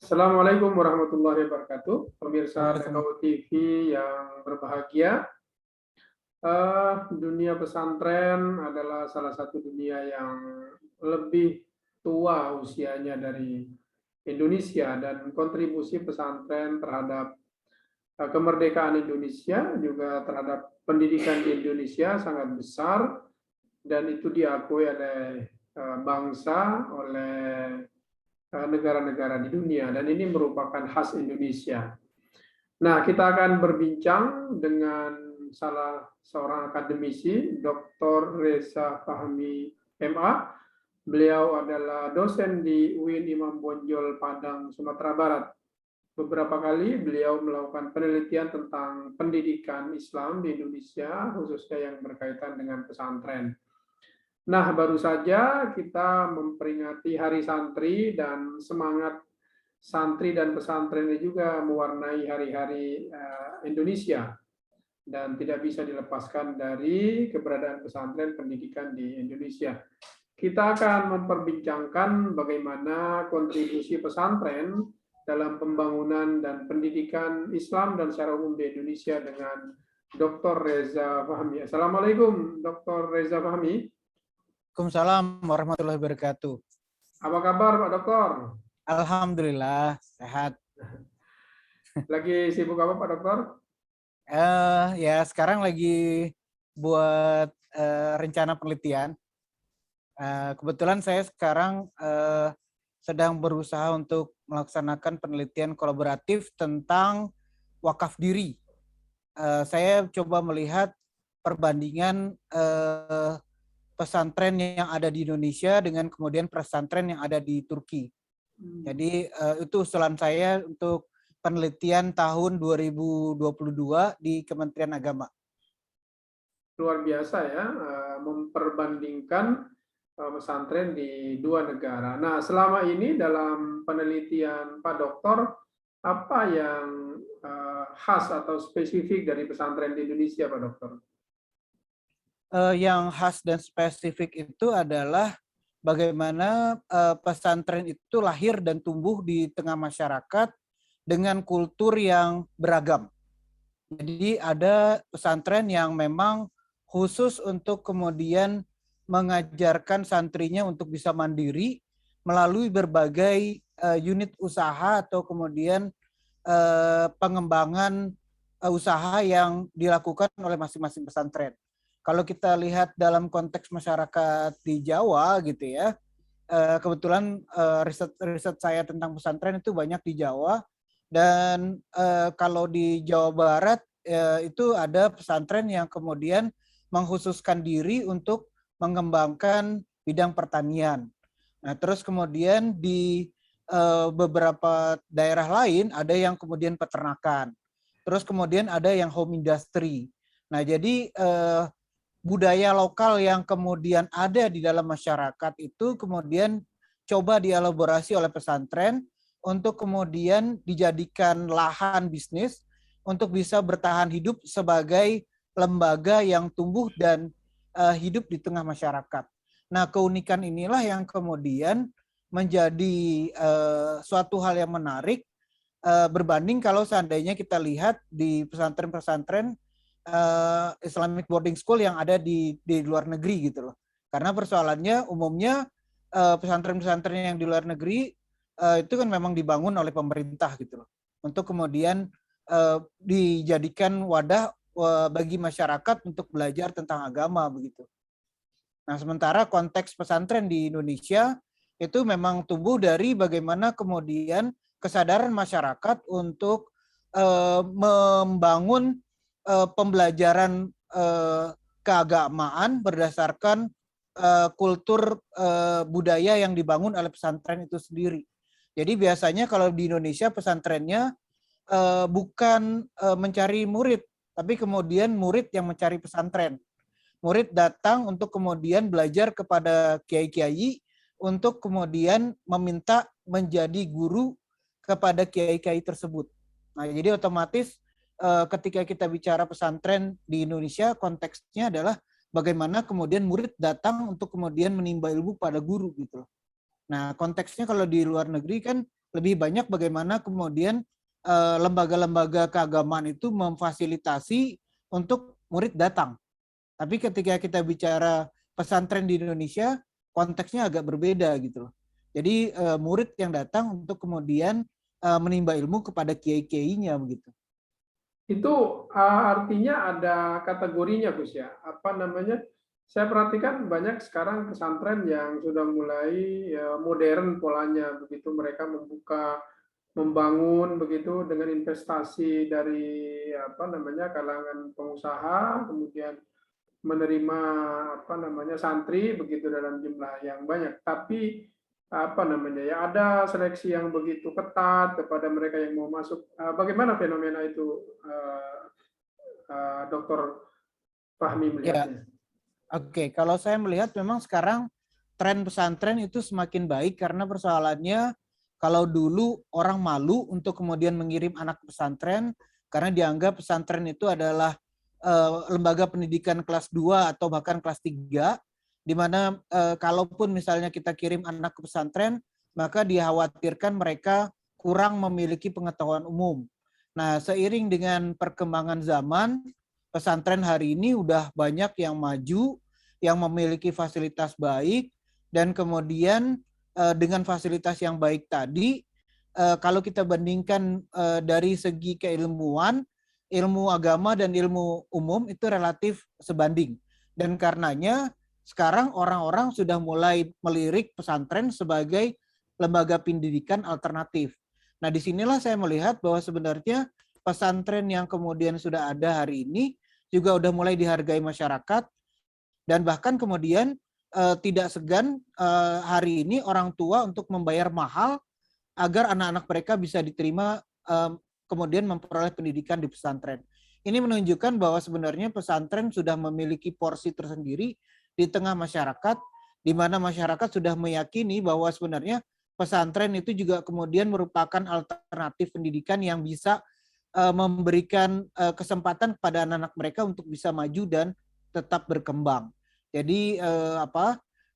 Assalamualaikum warahmatullahi wabarakatuh, pemirsa Waalaikumsalam. TKU TV yang berbahagia. Dunia pesantren adalah salah satu dunia yang lebih tua usianya dari Indonesia, dan kontribusi pesantren terhadap kemerdekaan Indonesia juga terhadap pendidikan di Indonesia sangat besar, dan itu diakui oleh bangsa, oleh negara-negara di dunia, dan ini merupakan khas Indonesia. Nah, kita akan berbincang dengan salah seorang akademisi, Dr. Reza Fahmi, MA. Beliau adalah dosen di UIN Imam Bonjol, Padang, Sumatera Barat. Beberapa kali beliau melakukan penelitian tentang pendidikan Islam di Indonesia, khususnya yang berkaitan dengan pesantren. Nah, baru saja kita memperingati Hari Santri, dan semangat santri dan pesantren ini juga mewarnai hari-hari Indonesia, dan tidak bisa dilepaskan dari keberadaan pesantren pendidikan di Indonesia. Kita akan memperbincangkan bagaimana kontribusi pesantren dalam pembangunan dan pendidikan Islam dan secara umum di Indonesia dengan Dr. Reza Fahmi. Assalamualaikum, Dr. Reza Fahmi. Waalaikumsalam warahmatullahi wabarakatuh. Apa kabar, Pak Dokter? Alhamdulillah sehat. Lagi sibuk apa, Pak Dokter? Ya sekarang lagi buat rencana penelitian. Kebetulan saya sekarang sedang berusaha untuk melaksanakan penelitian kolaboratif tentang wakaf diri. Saya coba melihat perbandingan pesantren yang ada di Indonesia dengan kemudian pesantren yang ada di Turki. Jadi itu usulan saya untuk penelitian tahun 2022 di Kementerian Agama. Luar biasa ya, memperbandingkan pesantren di dua negara. Nah, selama ini dalam penelitian Pak Dokter, apa yang khas atau spesifik dari pesantren di Indonesia, Pak Dokter? Yang khas dan spesifik itu adalah bagaimana pesantren itu lahir dan tumbuh di tengah masyarakat dengan kultur yang beragam. Jadi ada pesantren yang memang khusus untuk kemudian mengajarkan santrinya untuk bisa mandiri melalui berbagai unit usaha atau kemudian pengembangan usaha yang dilakukan oleh masing-masing pesantren. Kalau kita lihat dalam konteks masyarakat di Jawa gitu ya, kebetulan riset saya tentang pesantren itu banyak di Jawa, dan kalau di Jawa Barat itu ada pesantren yang kemudian mengkhususkan diri untuk mengembangkan bidang pertanian. Nah, terus kemudian di beberapa daerah lain ada yang kemudian peternakan. Terus kemudian ada yang home industry. Nah, jadi budaya lokal yang kemudian ada di dalam masyarakat itu kemudian coba dielaborasi oleh pesantren untuk kemudian dijadikan lahan bisnis untuk bisa bertahan hidup sebagai lembaga yang tumbuh dan hidup di tengah masyarakat. Nah, keunikan inilah yang kemudian menjadi suatu hal yang menarik berbanding kalau seandainya kita lihat di pesantren-pesantren Islamic boarding school yang ada di luar negeri gitu loh. Karena persoalannya umumnya pesantren-pesantren yang di luar negeri itu kan memang dibangun oleh pemerintah gitu loh. Untuk kemudian dijadikan wadah bagi masyarakat untuk belajar tentang agama begitu. Nah, sementara konteks pesantren di Indonesia itu memang tumbuh dari bagaimana kemudian kesadaran masyarakat untuk membangun pembelajaran keagamaan berdasarkan kultur budaya yang dibangun oleh pesantren itu sendiri. Jadi biasanya kalau di Indonesia pesantrennya bukan mencari murid, tapi kemudian murid yang mencari pesantren. Murid datang untuk kemudian belajar kepada kiai-kiai untuk kemudian meminta menjadi guru kepada kiai-kiai tersebut. Nah, jadi otomatis ketika kita bicara pesantren di Indonesia, konteksnya adalah bagaimana kemudian murid datang untuk kemudian menimba ilmu pada guru gitu. Nah, konteksnya kalau di luar negeri kan lebih banyak bagaimana kemudian lembaga-lembaga keagamaan itu memfasilitasi untuk murid datang. Tapi ketika kita bicara pesantren di Indonesia, konteksnya agak berbeda gitu loh. Jadi murid yang datang untuk kemudian menimba ilmu kepada kiai-kiainya begitu. Itu artinya ada kategorinya, Gus ya. Apa namanya? Saya perhatikan banyak sekarang pesantren yang sudah mulai modern polanya, begitu mereka membangun begitu dengan investasi dari apa namanya kalangan pengusaha, kemudian menerima apa namanya santri begitu dalam jumlah yang banyak. Tapi apa namanya ya ada seleksi yang begitu ketat kepada mereka yang mau masuk. Bagaimana fenomena itu, Dokter Fahmi Ya, melihatnya? oke. Kalau saya melihat memang sekarang tren pesantren itu semakin baik karena persoalannya kalau dulu orang malu untuk kemudian mengirim anak ke pesantren karena dianggap pesantren itu adalah lembaga pendidikan kelas 2 atau bahkan kelas 3, di mana kalaupun misalnya kita kirim anak ke pesantren, maka dikhawatirkan mereka kurang memiliki pengetahuan umum. Nah, seiring dengan perkembangan zaman, pesantren hari ini udah banyak yang maju, yang memiliki fasilitas baik, dan kemudian dengan fasilitas yang baik tadi, kalau kita bandingkan dari segi keilmuan, ilmu agama dan ilmu umum itu relatif sebanding. Dan karenanya sekarang orang-orang sudah mulai melirik pesantren sebagai lembaga pendidikan alternatif. Nah, disinilah saya melihat bahwa sebenarnya pesantren yang kemudian sudah ada hari ini juga udah mulai dihargai masyarakat, dan bahkan kemudian tidak segan hari ini orang tua untuk membayar mahal agar anak-anak mereka bisa diterima kemudian memperoleh pendidikan di pesantren. Ini menunjukkan bahwa sebenarnya pesantren sudah memiliki porsi tersendiri di tengah masyarakat, di mana masyarakat sudah meyakini bahwa sebenarnya pesantren itu juga kemudian merupakan alternatif pendidikan yang bisa memberikan kesempatan kepada anak-anak mereka untuk bisa maju dan tetap berkembang. Jadi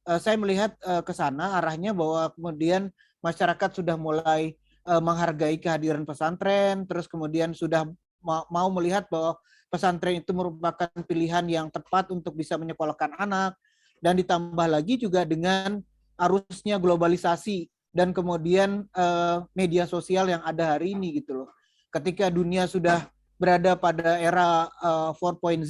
saya melihat ke sana arahnya bahwa kemudian masyarakat sudah mulai menghargai kehadiran pesantren, terus kemudian sudah mau melihat bahwa pesantren itu merupakan pilihan yang tepat untuk bisa menyekolahkan anak, dan ditambah lagi juga dengan arusnya globalisasi dan kemudian media sosial yang ada hari ini gitu loh. Ketika dunia sudah berada pada era 4.0,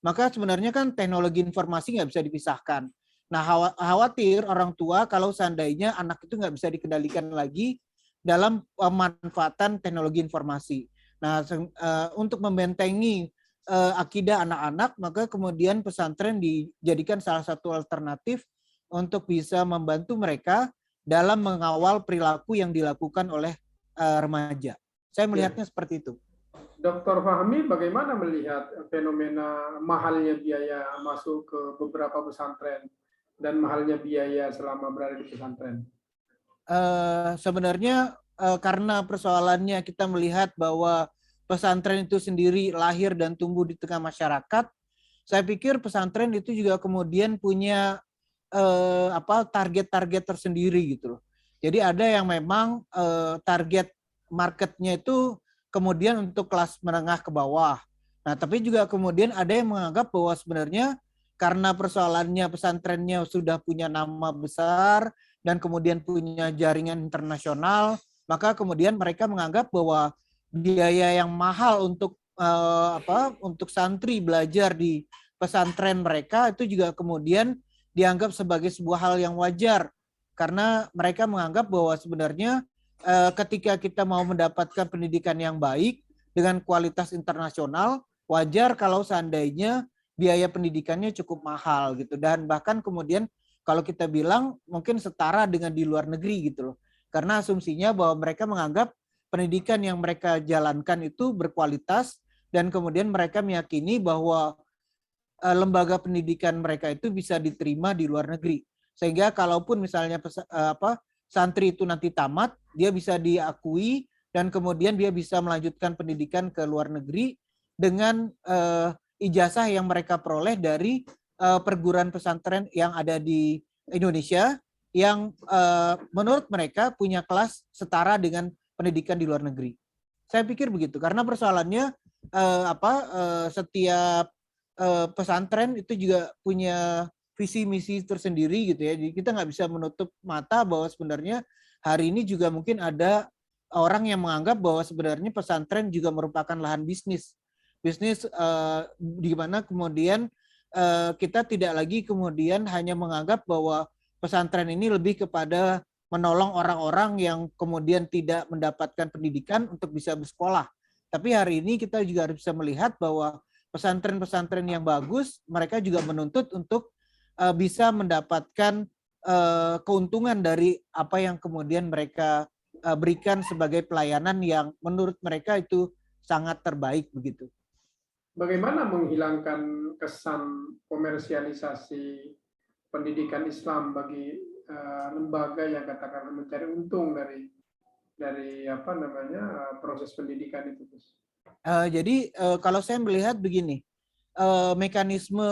maka sebenarnya kan teknologi informasi nggak bisa dipisahkan. Nah, khawatir orang tua kalau seandainya anak itu nggak bisa dikendalikan lagi dalam pemanfaatan teknologi informasi. Nah, untuk membentengi akidah anak-anak, maka kemudian pesantren dijadikan salah satu alternatif untuk bisa membantu mereka dalam mengawal perilaku yang dilakukan oleh remaja. Saya melihatnya seperti itu. Dr. Fahmi, bagaimana melihat fenomena mahalnya biaya masuk ke beberapa pesantren dan mahalnya biaya selama berada di pesantren? Sebenarnya karena persoalannya kita melihat bahwa pesantren itu sendiri lahir dan tumbuh di tengah masyarakat, saya pikir pesantren itu juga kemudian punya target-target tersendiri gitu loh. Jadi ada yang memang target marketnya itu kemudian untuk kelas menengah ke bawah. Nah, tapi juga kemudian ada yang menganggap bahwa sebenarnya karena persoalannya pesantrennya sudah punya nama besar dan kemudian punya jaringan internasional, maka kemudian mereka menganggap bahwa biaya yang mahal untuk untuk santri belajar di pesantren mereka itu juga kemudian dianggap sebagai sebuah hal yang wajar, karena mereka menganggap bahwa sebenarnya ketika kita mau mendapatkan pendidikan yang baik dengan kualitas internasional, wajar kalau seandainya biaya pendidikannya cukup mahal gitu. Dan bahkan kemudian kalau kita bilang mungkin setara dengan di luar negeri gitu loh. Karena asumsinya bahwa mereka menganggap pendidikan yang mereka jalankan itu berkualitas, dan kemudian mereka meyakini bahwa lembaga pendidikan mereka itu bisa diterima di luar negeri. Sehingga kalaupun misalnya santri itu nanti tamat, dia bisa diakui dan kemudian dia bisa melanjutkan pendidikan ke luar negeri dengan ijazah yang mereka peroleh dari perguruan pesantren yang ada di Indonesia, yang menurut mereka punya kelas setara dengan pendidikan di luar negeri. Saya pikir begitu karena persoalannya setiap pesantren itu juga punya visi misi tersendiri gitu ya. Jadi kita nggak bisa menutup mata bahwa sebenarnya hari ini juga mungkin ada orang yang menganggap bahwa sebenarnya pesantren juga merupakan lahan bisnis. Bisnis di mana kemudian kita tidak lagi kemudian hanya menganggap bahwa pesantren ini lebih kepada menolong orang-orang yang kemudian tidak mendapatkan pendidikan untuk bisa bersekolah. Tapi hari ini kita juga harus bisa melihat bahwa pesantren-pesantren yang bagus, mereka juga menuntut untuk bisa mendapatkan keuntungan dari apa yang kemudian mereka berikan sebagai pelayanan yang menurut mereka itu sangat terbaik begitu. Bagaimana menghilangkan kesan komersialisasi pendidikan Islam bagi lembaga yang katakanlah mencari untung dari proses pendidikan itu, Gus? Jadi kalau saya melihat begini, mekanisme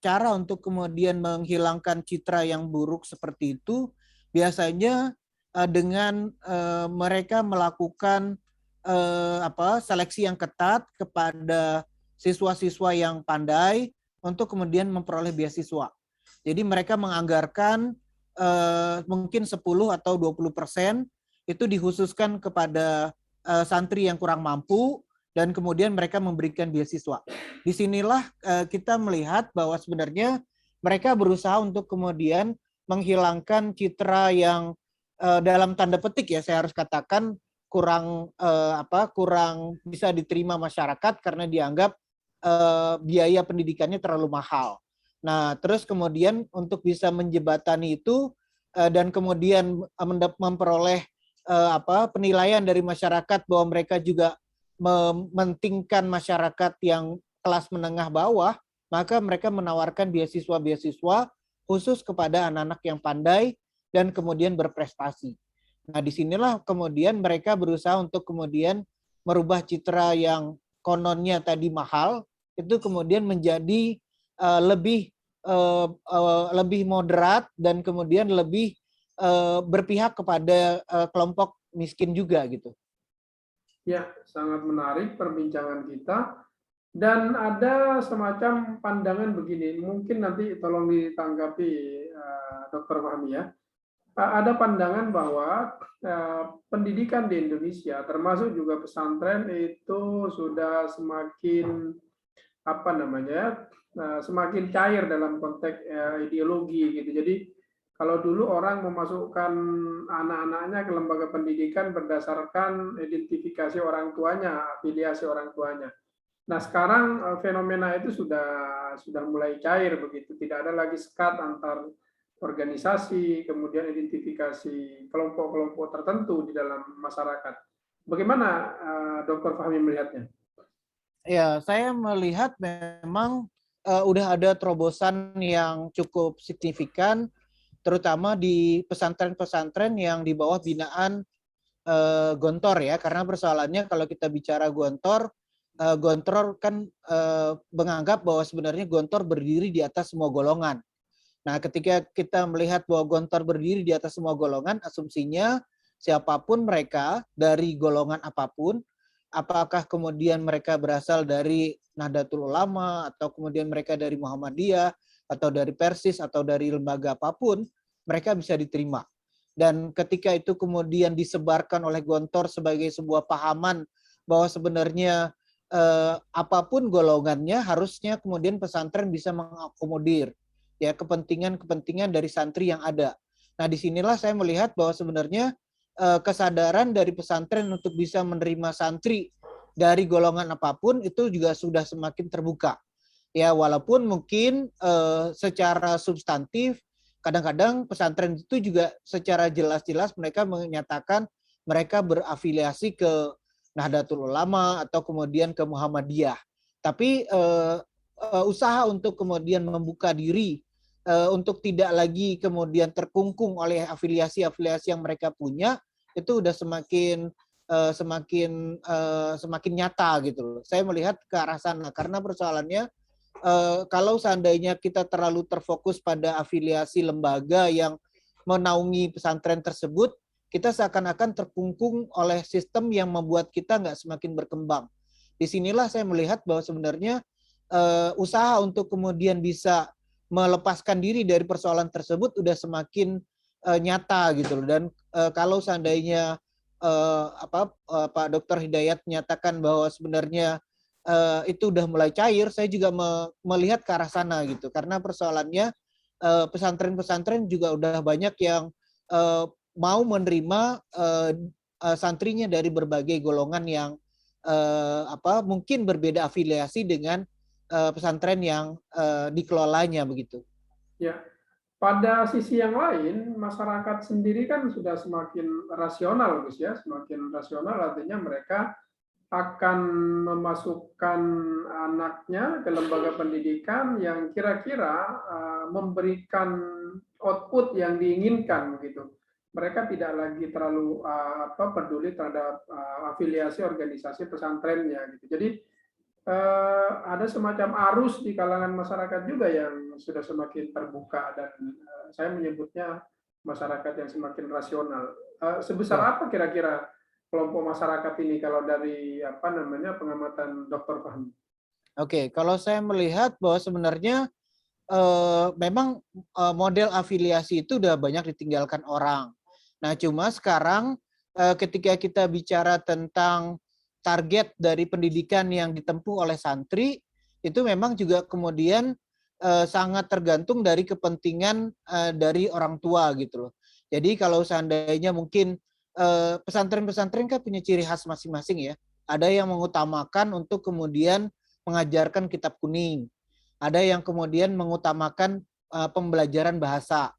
cara untuk kemudian menghilangkan citra yang buruk seperti itu biasanya dengan mereka melakukan seleksi yang ketat kepada siswa-siswa yang pandai untuk kemudian memperoleh beasiswa. Jadi mereka menganggarkan mungkin 10 atau 20% itu dikhususkan kepada santri yang kurang mampu dan kemudian mereka memberikan beasiswa. Disinilah kita melihat bahwa sebenarnya mereka berusaha untuk kemudian menghilangkan citra yang dalam tanda petik ya saya harus katakan kurang bisa diterima masyarakat karena dianggap biaya pendidikannya terlalu mahal. Nah, terus kemudian untuk bisa menjembatani itu dan kemudian memperoleh penilaian dari masyarakat bahwa mereka juga mementingkan masyarakat yang kelas menengah bawah, maka mereka menawarkan beasiswa-beasiswa khusus kepada anak-anak yang pandai dan kemudian berprestasi. Nah, disinilah kemudian mereka berusaha untuk kemudian merubah citra yang kononnya tadi mahal, itu kemudian menjadi lebih moderat dan kemudian lebih berpihak kepada kelompok miskin juga gitu. Ya, sangat menarik perbincangan kita. Dan ada semacam pandangan begini, mungkin nanti tolong ditanggapi Dr. Fahmi ya. Ada pandangan bahwa pendidikan di Indonesia, termasuk juga pesantren itu sudah semakin semakin cair dalam konteks ideologi gitu. Jadi kalau dulu orang memasukkan anak-anaknya ke lembaga pendidikan berdasarkan identifikasi orang tuanya, afiliasi orang tuanya. Nah, sekarang fenomena itu sudah mulai cair begitu, tidak ada lagi sekat antar organisasi, kemudian identifikasi kelompok-kelompok tertentu di dalam masyarakat. Bagaimana Dr. Fahmi melihatnya? Ya, saya melihat memang udah ada terobosan yang cukup signifikan, terutama di pesantren-pesantren yang di bawah binaan Gontor ya, karena persoalannya kalau kita bicara Gontor kan menganggap bahwa sebenarnya Gontor berdiri di atas semua golongan. Nah, ketika kita melihat bahwa Gontor berdiri di atas semua golongan, asumsinya siapapun mereka dari golongan apapun, apakah kemudian mereka berasal dari Nahdlatul Ulama, atau kemudian mereka dari Muhammadiyah, atau dari Persis, atau dari lembaga apapun, mereka bisa diterima. Dan ketika itu kemudian disebarkan oleh Gontor sebagai sebuah pahaman bahwa sebenarnya apapun golongannya, harusnya kemudian pesantren bisa mengakomodir ya kepentingan-kepentingan dari santri yang ada. Nah, disinilah saya melihat bahwa sebenarnya kesadaran dari pesantren untuk bisa menerima santri dari golongan apapun itu juga sudah semakin terbuka. Ya, walaupun mungkin secara substantif kadang-kadang pesantren itu juga secara jelas-jelas mereka menyatakan mereka berafiliasi ke Nahdlatul Ulama atau kemudian ke Muhammadiyah. Tapi usaha untuk kemudian membuka diri untuk tidak lagi kemudian terkungkung oleh afiliasi-afiliasi yang mereka punya, itu udah semakin nyata gitu loh. Saya melihat ke arah sana karena persoalannya kalau seandainya kita terlalu terfokus pada afiliasi lembaga yang menaungi pesantren tersebut, kita seakan-akan terkungkung oleh sistem yang membuat kita nggak semakin berkembang. Disinilah saya melihat bahwa sebenarnya usaha untuk kemudian bisa melepaskan diri dari persoalan tersebut udah semakin nyata gitu loh. Dan kalau seandainya Pak Dr. Hidayat menyatakan bahwa sebenarnya itu udah mulai cair, saya juga melihat ke arah sana gitu. Karena persoalannya pesantren-pesantren juga udah banyak yang mau menerima santrinya dari berbagai golongan yang mungkin berbeda afiliasi dengan pesantren yang dikelolanya begitu. Ya, pada sisi yang lain, masyarakat sendiri kan sudah semakin rasional, Gus ya, semakin rasional artinya mereka akan memasukkan anaknya ke lembaga pendidikan yang kira-kira memberikan output yang diinginkan gitu. Mereka tidak lagi terlalu peduli terhadap afiliasi organisasi pesantrennya gitu. Jadi ada semacam arus di kalangan masyarakat juga yang sudah semakin terbuka dan saya menyebutnya masyarakat yang semakin rasional. Sebesar apa kira-kira kelompok masyarakat ini kalau dari pengamatan Dr. Fahmi? Oke, kalau saya melihat bahwa sebenarnya memang model afiliasi itu udah banyak ditinggalkan orang. Nah, cuma sekarang ketika kita bicara tentang target dari pendidikan yang ditempuh oleh santri, itu memang juga kemudian sangat tergantung dari kepentingan dari orang tua gitu loh. Jadi kalau seandainya mungkin pesantren-pesantren kan punya ciri khas masing-masing ya. Ada yang mengutamakan untuk kemudian mengajarkan kitab kuning. Ada yang kemudian mengutamakan pembelajaran bahasa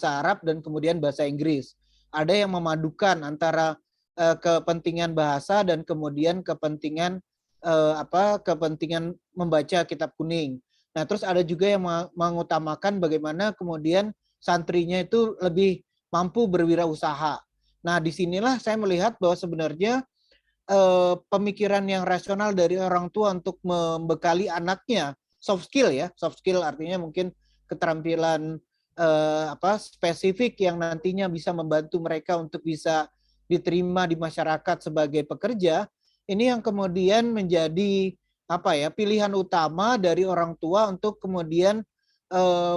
Arab dan kemudian bahasa Inggris. Ada yang memadukan antara kepentingan bahasa dan kemudian kepentingan kepentingan membaca kitab kuning. Nah, terus ada juga yang mengutamakan bagaimana kemudian santrinya itu lebih mampu berwirausaha. Nah, disinilah saya melihat bahwa sebenarnya pemikiran yang rasional dari orang tua untuk membekali anaknya soft skill ya, soft skill artinya mungkin keterampilan spesifik yang nantinya bisa membantu mereka untuk bisa diterima di masyarakat sebagai pekerja. Ini yang kemudian menjadi pilihan utama dari orang tua untuk kemudian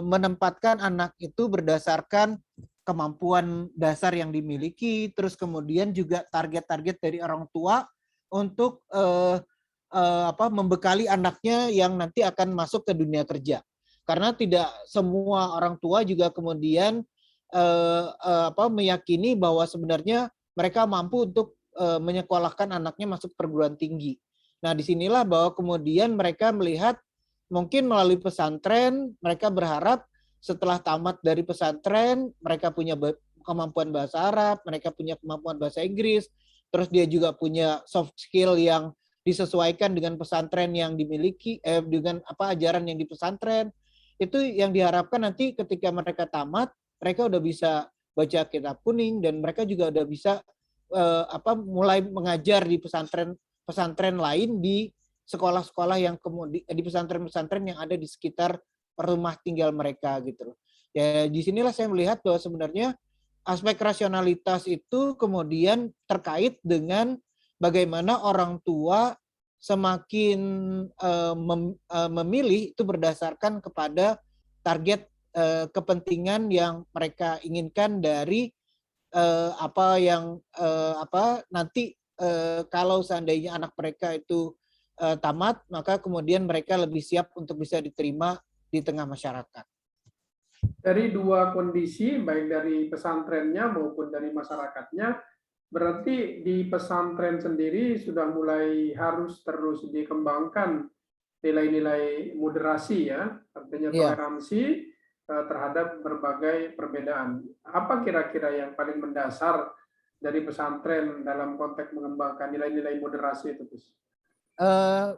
menempatkan anak itu berdasarkan kemampuan dasar yang dimiliki, terus kemudian juga target-target dari orang tua untuk membekali anaknya yang nanti akan masuk ke dunia kerja. Karena tidak semua orang tua juga kemudian meyakini bahwa sebenarnya mereka mampu untuk menyekolahkan anaknya masuk perguruan tinggi. Nah, disinilah bahwa kemudian mereka melihat mungkin melalui pesantren, mereka berharap setelah tamat dari pesantren, mereka punya kemampuan bahasa Arab, mereka punya kemampuan bahasa Inggris, terus dia juga punya soft skill yang disesuaikan dengan pesantren yang dimiliki, dengan ajaran yang di pesantren. Itu yang diharapkan nanti ketika mereka tamat, mereka udah bisa baca kitab kuning dan mereka juga udah bisa mulai mengajar di pesantren lain di sekolah-sekolah yang kemudian di pesantren-pesantren yang ada di sekitar rumah tinggal mereka gitu loh. Ya, disinilah saya melihat bahwa sebenarnya aspek rasionalitas itu kemudian terkait dengan bagaimana orang tua semakin memilih itu berdasarkan kepada target kepentingan yang mereka inginkan dari nanti kalau seandainya anak mereka itu tamat, maka kemudian mereka lebih siap untuk bisa diterima di tengah masyarakat. Dari dua kondisi, baik dari pesantrennya maupun dari masyarakatnya, berarti di pesantren sendiri sudah mulai harus terus dikembangkan nilai-nilai moderasi ya, artinya toleransi terhadap berbagai perbedaan. Apa kira-kira yang paling mendasar dari pesantren dalam konteks mengembangkan nilai-nilai moderasi itu, Gus?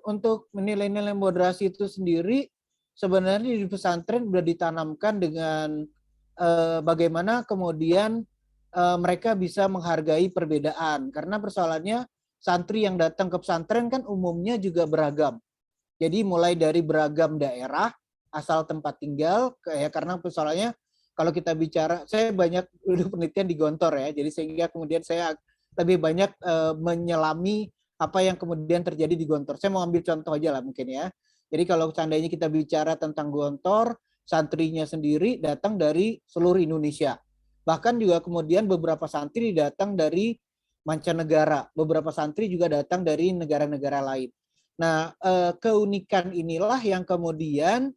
Untuk nilai-nilai moderasi itu sendiri sebenarnya di pesantren sudah ditanamkan dengan bagaimana kemudian mereka bisa menghargai perbedaan. Karena persoalannya santri yang datang ke pesantren kan umumnya juga beragam. Jadi mulai dari beragam daerah, asal tempat tinggal, ya karena persoalannya kalau kita bicara, saya banyak dulu penelitian di Gontor ya, jadi sehingga kemudian saya lebih banyak menyelami apa yang kemudian terjadi di Gontor. Saya mau ambil contoh aja lah mungkin ya. Jadi kalau seandainya kita bicara tentang Gontor, santrinya sendiri datang dari seluruh Indonesia. Bahkan juga kemudian beberapa santri datang dari mancanegara, beberapa santri juga datang dari negara-negara lain. Nah, keunikan inilah yang kemudian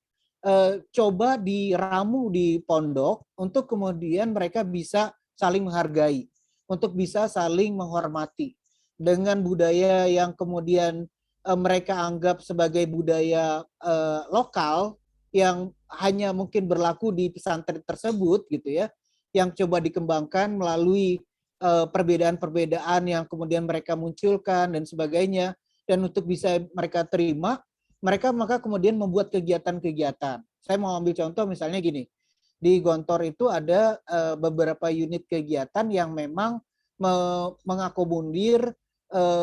coba diramu di pondok untuk kemudian mereka bisa saling menghargai, untuk bisa saling menghormati dengan budaya yang kemudian mereka anggap sebagai budaya lokal yang hanya mungkin berlaku di pesantren tersebut gitu ya, yang coba dikembangkan melalui perbedaan-perbedaan yang kemudian mereka munculkan dan sebagainya, dan untuk bisa mereka terima, mereka maka kemudian membuat kegiatan-kegiatan. Saya mau ambil contoh misalnya gini, di Gontor itu ada beberapa unit kegiatan yang memang mengakomodir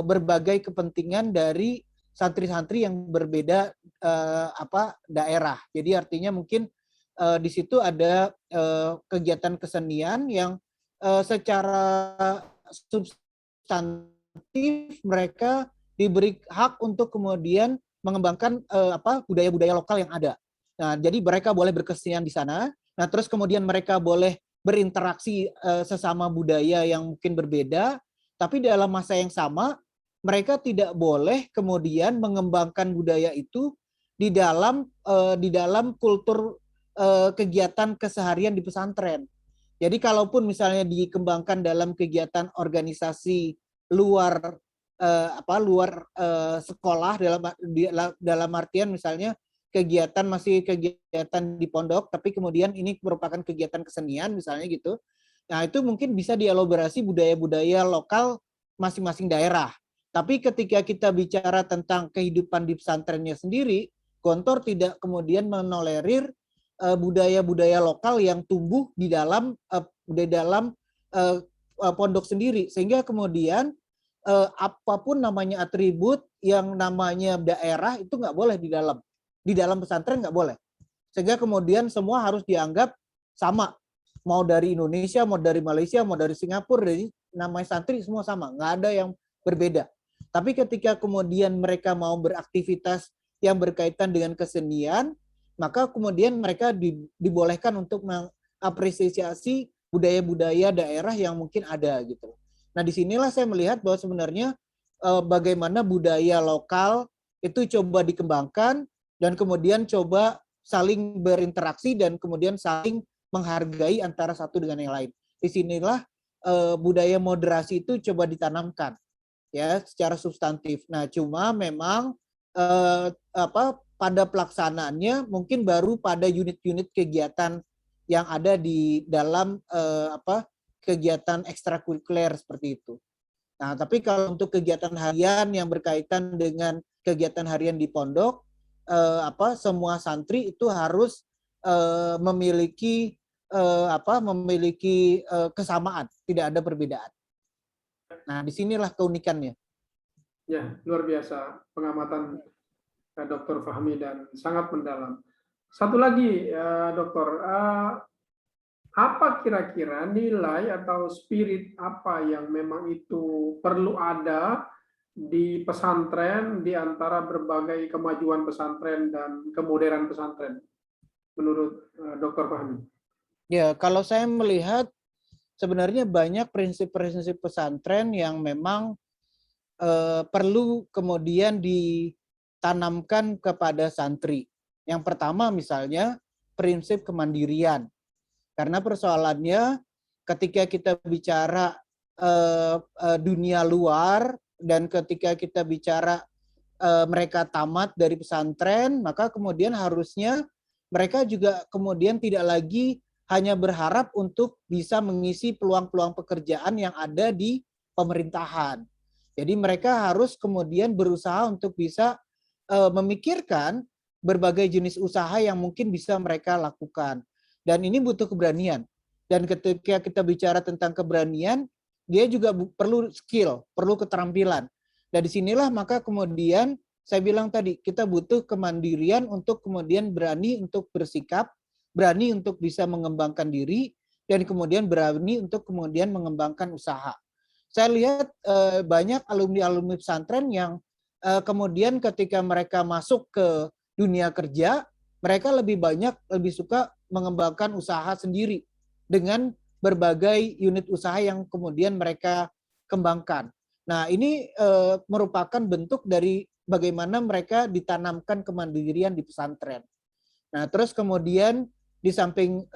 berbagai kepentingan dari santri-santri yang berbeda daerah. Jadi artinya mungkin di situ ada kegiatan kesenian yang secara substantif mereka diberi hak untuk kemudian mengembangkan budaya-budaya lokal yang ada. Nah, jadi mereka boleh berkesenian di sana. Nah, terus kemudian mereka boleh berinteraksi sesama budaya yang mungkin berbeda, tapi dalam masa yang sama mereka tidak boleh kemudian mengembangkan budaya itu di dalam kultur kegiatan keseharian di pesantren. Jadi kalaupun misalnya dikembangkan dalam kegiatan organisasi luar sekolah dalam artian misalnya masih kegiatan di pondok, tapi kemudian ini merupakan kegiatan kesenian misalnya gitu. Nah, itu mungkin bisa dielaborasi budaya-budaya lokal masing-masing daerah. Tapi ketika kita bicara tentang kehidupan di pesantrennya sendiri, Gontor tidak kemudian menolerir budaya-budaya lokal yang tumbuh di dalam pondok sendiri, sehingga kemudian apapun namanya atribut yang namanya daerah itu nggak boleh di dalam pesantren, nggak boleh, sehingga kemudian semua harus dianggap sama, mau dari Indonesia, mau dari Malaysia, mau dari Singapura, dari namanya santri semua sama, nggak ada yang berbeda. Tapi ketika kemudian mereka mau beraktivitas yang berkaitan dengan kesenian, maka kemudian mereka dibolehkan untuk mengapresiasi budaya-budaya daerah yang mungkin ada gitu. Nah, disinilah saya melihat bahwa sebenarnya bagaimana budaya lokal itu coba dikembangkan dan kemudian coba saling berinteraksi dan kemudian saling menghargai antara satu dengan yang lain. Disinilah budaya moderasi itu coba ditanamkan ya secara substantif. Nah, cuma memang pada pelaksanaannya mungkin baru pada unit-unit kegiatan yang ada di dalam kegiatan ekstrakurikuler seperti itu. Nah, tapi kalau untuk kegiatan harian yang berkaitan dengan kegiatan harian di pondok, semua santri itu harus memiliki kesamaan, tidak ada perbedaan. Nah, disinilah keunikannya. Ya, luar biasa pengamatan Dr. Fahmi dan sangat mendalam. Satu lagi, Dokter, apa kira-kira nilai atau spirit apa yang memang itu perlu ada di pesantren di antara berbagai kemajuan pesantren dan kemodernan pesantren menurut Dr. Fahmi? Ya, kalau saya melihat sebenarnya banyak prinsip-prinsip pesantren yang memang perlu kemudian ditanamkan kepada santri. Yang pertama misalnya prinsip kemandirian. Karena persoalannya ketika kita bicara dunia luar dan ketika kita bicara mereka tamat dari pesantren, maka kemudian harusnya mereka juga kemudian tidak lagi hanya berharap untuk bisa mengisi peluang-peluang pekerjaan yang ada di pemerintahan. Jadi mereka harus kemudian berusaha untuk bisa memikirkan berbagai jenis usaha yang mungkin bisa mereka lakukan. Dan ini butuh keberanian. Dan ketika kita bicara tentang keberanian, dia juga perlu skill, perlu keterampilan. Dan disinilah maka kemudian saya bilang tadi, kita butuh kemandirian untuk kemudian berani untuk bersikap, berani untuk bisa mengembangkan diri, dan kemudian berani untuk kemudian mengembangkan usaha. Saya lihat banyak alumni-alumni pesantren yang kemudian ketika mereka masuk ke dunia kerja, mereka lebih suka mengembangkan usaha sendiri dengan berbagai unit usaha yang kemudian mereka kembangkan. Nah, ini merupakan bentuk dari bagaimana mereka ditanamkan kemandirian di pesantren. Nah, terus kemudian di samping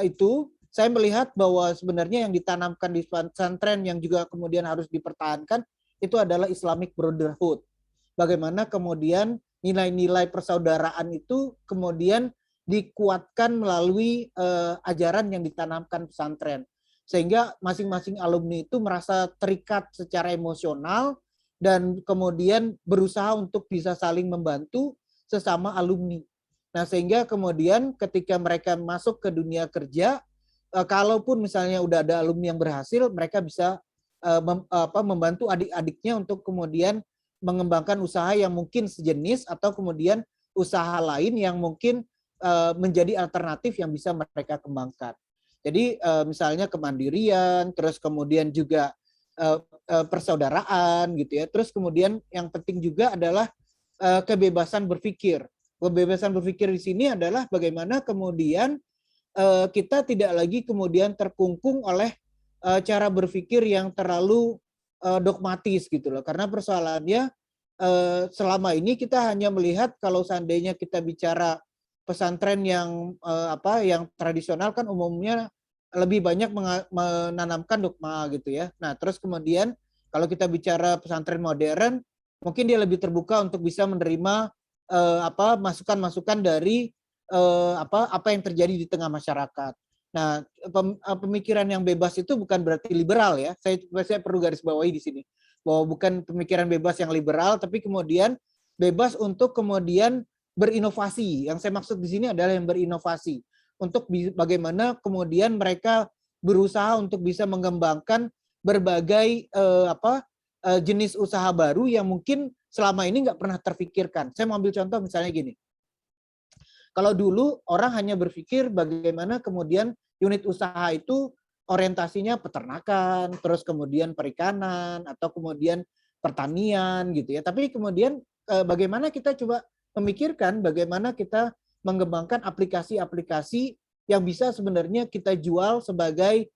itu, saya melihat bahwa sebenarnya yang ditanamkan di pesantren yang juga kemudian harus dipertahankan itu adalah Islamic Brotherhood. Bagaimana kemudian nilai-nilai persaudaraan itu kemudian dikuatkan melalui ajaran yang ditanamkan pesantren. Sehingga masing-masing alumni itu merasa terikat secara emosional dan kemudian berusaha untuk bisa saling membantu sesama alumni. Nah, sehingga kemudian ketika mereka masuk ke dunia kerja, kalaupun misalnya udah ada alumni yang berhasil, mereka bisa membantu adik-adiknya untuk kemudian mengembangkan usaha yang mungkin sejenis atau kemudian usaha lain yang mungkin menjadi alternatif yang bisa mereka kembangkan. Jadi misalnya kemandirian, terus kemudian juga persaudaraan gitu ya. Terus kemudian yang penting juga adalah kebebasan berpikir. Kebebasan berpikir di sini adalah bagaimana kemudian kita tidak lagi kemudian terkungkung oleh cara berpikir yang terlalu dogmatis gitu loh. Karena persoalannya selama ini kita hanya melihat kalau seandainya kita bicara pesantren yang yang tradisional kan umumnya lebih banyak menanamkan dogma gitu ya. Nah, terus kemudian kalau kita bicara pesantren modern, mungkin dia lebih terbuka untuk bisa menerima masukan-masukan dari apa yang terjadi di tengah masyarakat. Nah, pemikiran yang bebas itu bukan berarti liberal ya. Saya perlu garis bawahi di sini bahwa bukan pemikiran bebas yang liberal, tapi kemudian bebas untuk kemudian berinovasi. Yang saya maksud di sini adalah yang berinovasi untuk bagaimana kemudian mereka berusaha untuk bisa mengembangkan berbagai jenis usaha baru yang mungkin selama ini nggak pernah terfikirkan. Saya mau ambil contoh misalnya gini. Kalau dulu orang hanya berpikir bagaimana kemudian unit usaha itu orientasinya peternakan, terus kemudian perikanan, atau kemudian pertanian gitu ya. Tapi kemudian bagaimana kita coba memikirkan bagaimana kita mengembangkan aplikasi-aplikasi yang bisa sebenarnya kita jual sebagai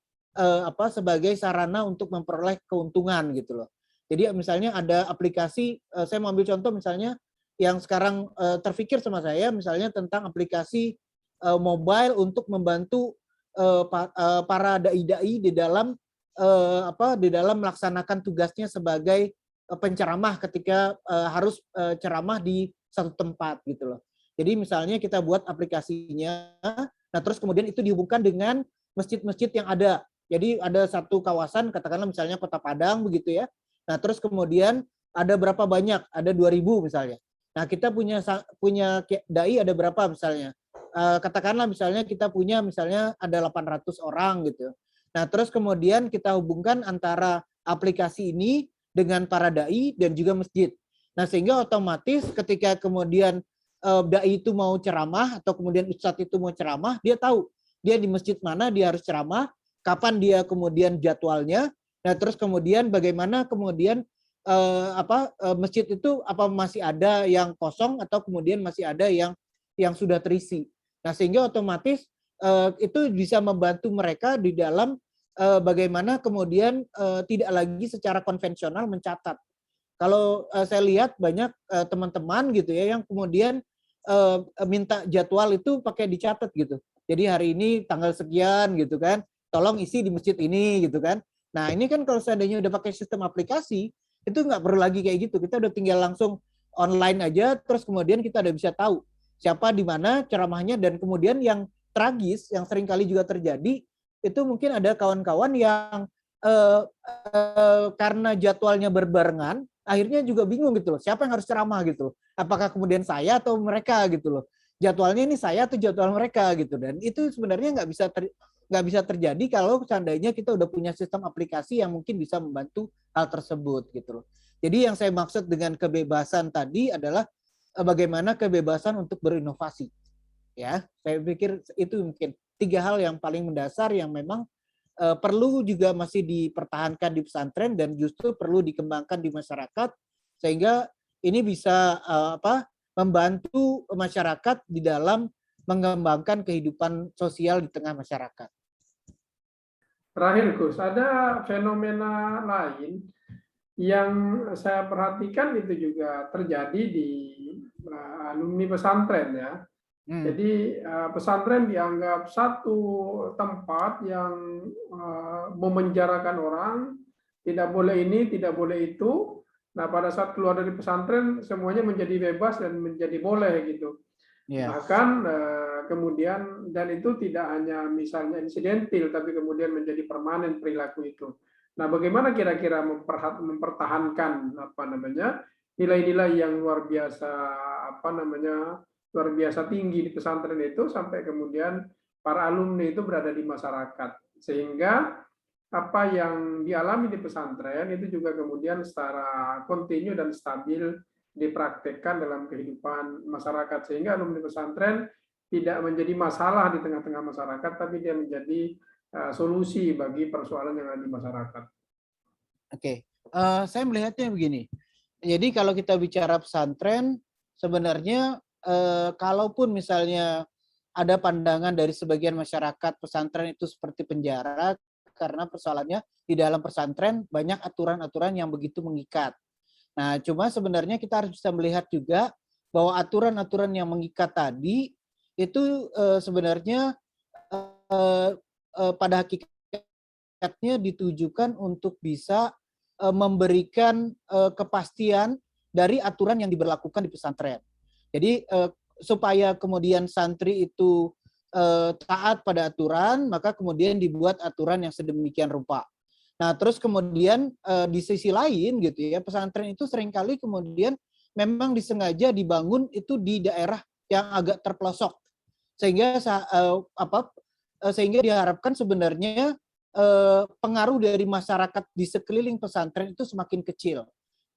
sebagai sarana untuk memperoleh keuntungan gitu loh. Jadi misalnya ada aplikasi, saya mau ambil contoh misalnya yang sekarang terfikir sama saya misalnya tentang aplikasi mobile untuk membantu para dai-dai di dalam melaksanakan tugasnya sebagai penceramah ketika harus ceramah di satu tempat gitu loh. Jadi misalnya kita buat aplikasinya, nah terus kemudian itu dihubungkan dengan masjid-masjid yang ada. Jadi ada satu kawasan, katakanlah misalnya Kota Padang begitu ya. Nah terus kemudian ada berapa banyak? Ada 2.000 misalnya. Nah kita punya dai ada berapa misalnya? Katakanlah misalnya kita punya misalnya ada 800 orang gitu. Nah terus kemudian kita hubungkan antara aplikasi ini dengan para dai dan juga masjid. Nah sehingga otomatis ketika kemudian dai itu mau ceramah atau kemudian ustadz itu mau ceramah, dia tahu dia di masjid mana dia harus ceramah, kapan dia kemudian jadwalnya. Nah terus kemudian bagaimana kemudian masjid itu apa masih ada yang kosong atau kemudian masih ada yang sudah terisi. Nah sehingga otomatis itu bisa membantu mereka di dalam bagaimana kemudian tidak lagi secara konvensional mencatat. Kalau saya lihat banyak teman-teman gitu ya yang kemudian minta jadwal itu pakai dicatat gitu. Jadi hari ini tanggal sekian gitu kan, tolong isi di masjid ini gitu kan. Nah ini kan kalau seandainya udah pakai sistem aplikasi, itu nggak perlu lagi kayak gitu. Kita udah tinggal langsung online aja, terus kemudian kita udah bisa tahu siapa di mana ceramahnya, dan kemudian yang tragis, yang seringkali juga terjadi, itu mungkin ada kawan-kawan yang karena jadwalnya berbarengan, akhirnya juga bingung gitu loh, siapa yang harus ceramah gitu. Apakah kemudian saya atau mereka gitu loh. Jadwalnya ini saya atau jadwal mereka gitu. Dan itu sebenarnya nggak bisa nggak bisa terjadi kalau seandainya kita udah punya sistem aplikasi yang mungkin bisa membantu hal tersebut gitu loh. Jadi yang saya maksud dengan kebebasan tadi adalah bagaimana kebebasan untuk berinovasi. Ya, saya pikir itu mungkin 3 hal yang paling mendasar yang memang perlu juga masih dipertahankan di pesantren dan justru perlu dikembangkan di masyarakat sehingga ini bisa membantu masyarakat di dalam mengembangkan kehidupan sosial di tengah masyarakat. Terakhir Gus, ada fenomena lain yang saya perhatikan itu juga terjadi di alumni pesantren ya. Jadi pesantren dianggap satu tempat yang memenjarakan orang, tidak boleh ini, tidak boleh itu. Nah, pada saat keluar dari pesantren semuanya menjadi bebas dan menjadi boleh gitu. Bahkan kemudian, dan itu tidak hanya misalnya insidentil, tapi kemudian menjadi permanen perilaku itu. Nah, bagaimana kira-kira mempertahankan nilai-nilai yang luar biasa luar biasa tinggi di pesantren itu sampai kemudian para alumni itu berada di masyarakat, sehingga apa yang dialami di pesantren itu juga kemudian secara kontinu dan stabil dipraktekkan dalam kehidupan masyarakat, sehingga alumni pesantren tidak menjadi masalah di tengah-tengah masyarakat, tapi dia menjadi solusi bagi persoalan yang ada di masyarakat. Oke, saya melihatnya begini. Jadi kalau kita bicara pesantren, sebenarnya kalaupun misalnya ada pandangan dari sebagian masyarakat pesantren itu seperti penjara, karena persoalannya di dalam pesantren banyak aturan-aturan yang begitu mengikat. Nah, cuma sebenarnya kita harus bisa melihat juga bahwa aturan-aturan yang mengikat tadi itu sebenarnya pada hakikatnya ditujukan untuk bisa memberikan kepastian dari aturan yang diberlakukan di pesantren. Jadi supaya kemudian santri itu taat pada aturan, maka kemudian dibuat aturan yang sedemikian rupa. Nah, terus kemudian di sisi lain gitu ya, pesantren itu seringkali kemudian memang disengaja dibangun itu di daerah yang agak terpelosok, sehingga sehingga diharapkan sebenarnya pengaruh dari masyarakat di sekeliling pesantren itu semakin kecil.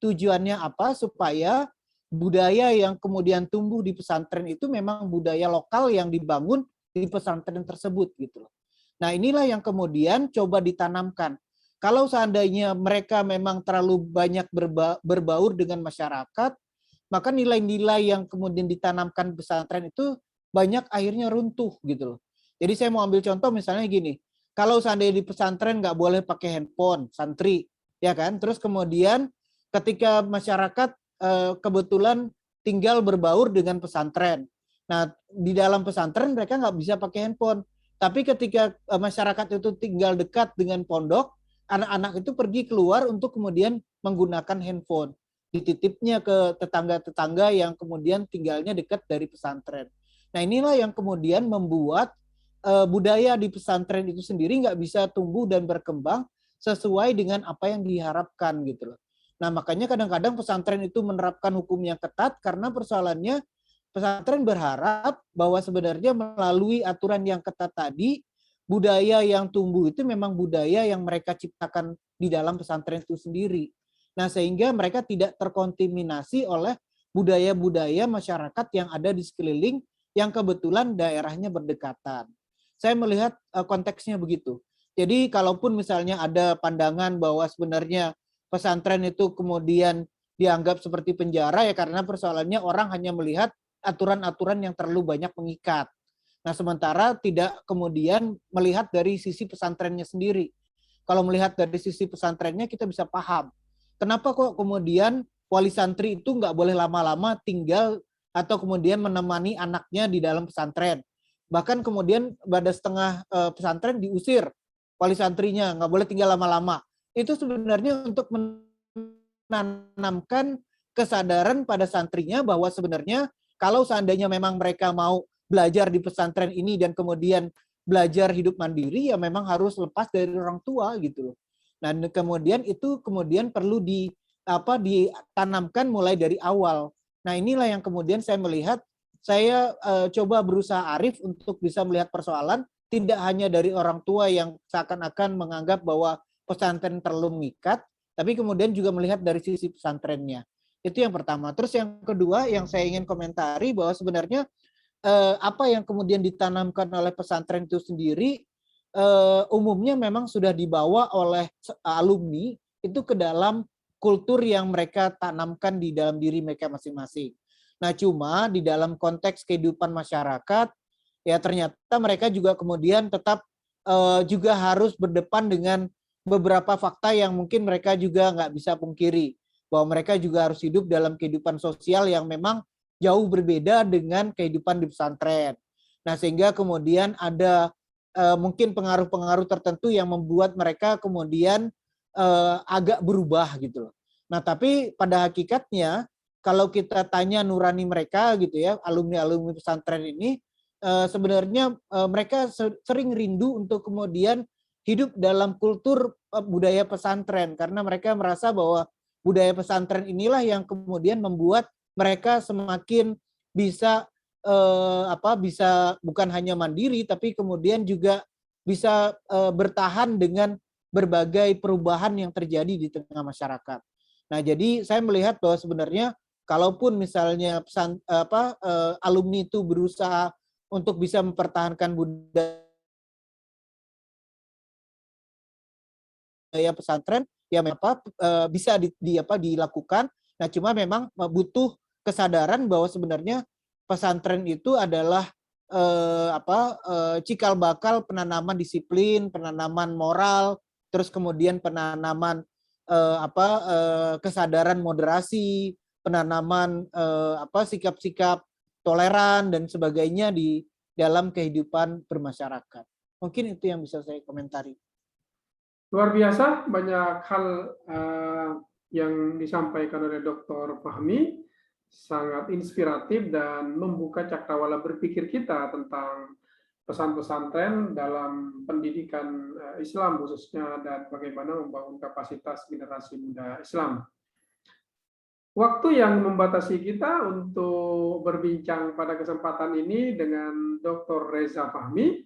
Tujuannya apa? Supaya budaya yang kemudian tumbuh di pesantren itu memang budaya lokal yang dibangun di pesantren tersebut gitu loh. Nah, inilah yang kemudian coba ditanamkan. Kalau seandainya mereka memang terlalu banyak berbaur dengan masyarakat, maka nilai-nilai yang kemudian ditanamkan pesantren itu banyak akhirnya runtuh gitu loh. Jadi saya mau ambil contoh misalnya gini, kalau seandainya di pesantren nggak boleh pakai handphone, santri, ya kan? Terus kemudian ketika masyarakat kebetulan tinggal berbaur dengan pesantren. Nah, di dalam pesantren mereka nggak bisa pakai handphone. Tapi ketika masyarakat itu tinggal dekat dengan pondok, anak-anak itu pergi keluar untuk kemudian menggunakan handphone. Dititipnya ke tetangga-tetangga yang kemudian tinggalnya dekat dari pesantren. Nah, inilah yang kemudian membuat budaya di pesantren itu sendiri nggak bisa tumbuh dan berkembang sesuai dengan apa yang diharapkan gitu loh. Nah, makanya kadang-kadang pesantren itu menerapkan hukum yang ketat karena persoalannya pesantren berharap bahwa sebenarnya melalui aturan yang ketat tadi, budaya yang tumbuh itu memang budaya yang mereka ciptakan di dalam pesantren itu sendiri. Nah, sehingga mereka tidak terkontaminasi oleh budaya-budaya masyarakat yang ada di sekeliling yang kebetulan daerahnya berdekatan. Saya melihat konteksnya begitu. Jadi kalaupun misalnya ada pandangan bahwa sebenarnya pesantren itu kemudian dianggap seperti penjara ya karena persoalannya orang hanya melihat aturan-aturan yang terlalu banyak mengikat. Nah, sementara tidak kemudian melihat dari sisi pesantrennya sendiri. Kalau melihat dari sisi pesantrennya kita bisa paham. Kenapa kok kemudian wali santri itu nggak boleh lama-lama tinggal atau kemudian menemani anaknya di dalam pesantren. Bahkan kemudian pada setengah pesantren diusir wali santrinya, nggak boleh tinggal lama-lama. Itu sebenarnya untuk menanamkan kesadaran pada santrinya bahwa sebenarnya kalau seandainya memang mereka mau belajar di pesantren ini dan kemudian belajar hidup mandiri, ya memang harus lepas dari orang tua gitu loh. Dan kemudian itu kemudian perlu ditanamkan mulai dari awal. Nah, inilah yang kemudian saya melihat saya coba berusaha arif untuk bisa melihat persoalan tidak hanya dari orang tua yang seakan-akan menganggap bahwa pesantren terlalu mengikat, tapi kemudian juga melihat dari sisi pesantrennya. Itu yang pertama. Terus yang kedua yang saya ingin komentari bahwa sebenarnya apa yang kemudian ditanamkan oleh pesantren itu sendiri umumnya memang sudah dibawa oleh alumni itu ke dalam kultur yang mereka tanamkan di dalam diri mereka masing-masing. Nah, cuma di dalam konteks kehidupan masyarakat, ya ternyata mereka juga kemudian tetap juga harus berdepan dengan beberapa fakta yang mungkin mereka juga nggak bisa pungkiri. Bahwa mereka juga harus hidup dalam kehidupan sosial yang memang jauh berbeda dengan kehidupan di pesantren. Nah, sehingga kemudian ada mungkin pengaruh-pengaruh tertentu yang membuat mereka kemudian agak berubah gitu loh. Nah, tapi pada hakikatnya kalau kita tanya nurani mereka gitu ya, alumni-alumni pesantren ini sebenarnya mereka sering rindu untuk kemudian hidup dalam kultur budaya pesantren karena mereka merasa bahwa budaya pesantren inilah yang kemudian membuat mereka semakin bisa bisa bukan hanya mandiri tapi kemudian juga bisa bertahan dengan berbagai perubahan yang terjadi di tengah masyarakat. Nah, jadi saya melihat bahwa sebenarnya kalaupun misalnya alumni itu berusaha untuk bisa mempertahankan budaya pesantren, ya bisa dilakukan. Nah, cuma memang butuh kesadaran bahwa sebenarnya pesantren itu adalah cikal bakal penanaman disiplin, penanaman moral, terus kemudian penanaman kesadaran moderasi, penanaman sikap-sikap toleran dan sebagainya di dalam kehidupan bermasyarakat. Mungkin itu yang bisa saya komentari. Luar biasa, banyak hal yang disampaikan oleh Dr. Fahmi, sangat inspiratif dan membuka cakrawala berpikir kita tentang pesan pesantren dalam pendidikan Islam khususnya dan bagaimana membangun kapasitas generasi muda Islam. Waktu yang membatasi kita untuk berbincang pada kesempatan ini dengan Dr. Reza Fahmi,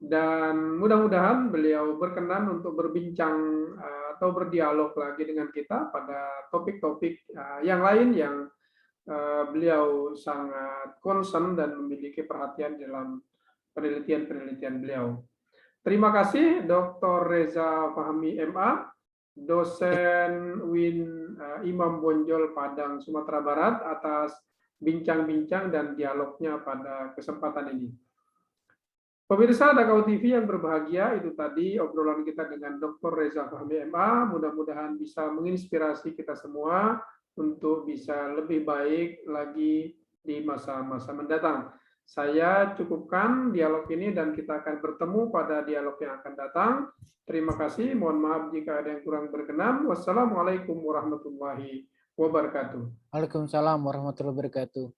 dan mudah-mudahan beliau berkenan untuk berbincang atau berdialog lagi dengan kita pada topik-topik yang lain yang beliau sangat concern dan memiliki perhatian dalam penelitian-penelitian beliau. Terima kasih Dr. Reza Fahmi MA, dosen UIN Imam Bonjol Padang, Sumatera Barat atas bincang-bincang dan dialognya pada kesempatan ini. Pemirsa Dakau TV yang berbahagia, itu tadi obrolan kita dengan Dr. Reza Fahmi MA. Mudah-mudahan bisa menginspirasi kita semua untuk bisa lebih baik lagi di masa-masa mendatang. Saya cukupkan dialog ini dan kita akan bertemu pada dialog yang akan datang. Terima kasih, mohon maaf jika ada yang kurang berkenan. Wassalamualaikum warahmatullahi wabarakatuh. Waalaikumsalam warahmatullahi wabarakatuh.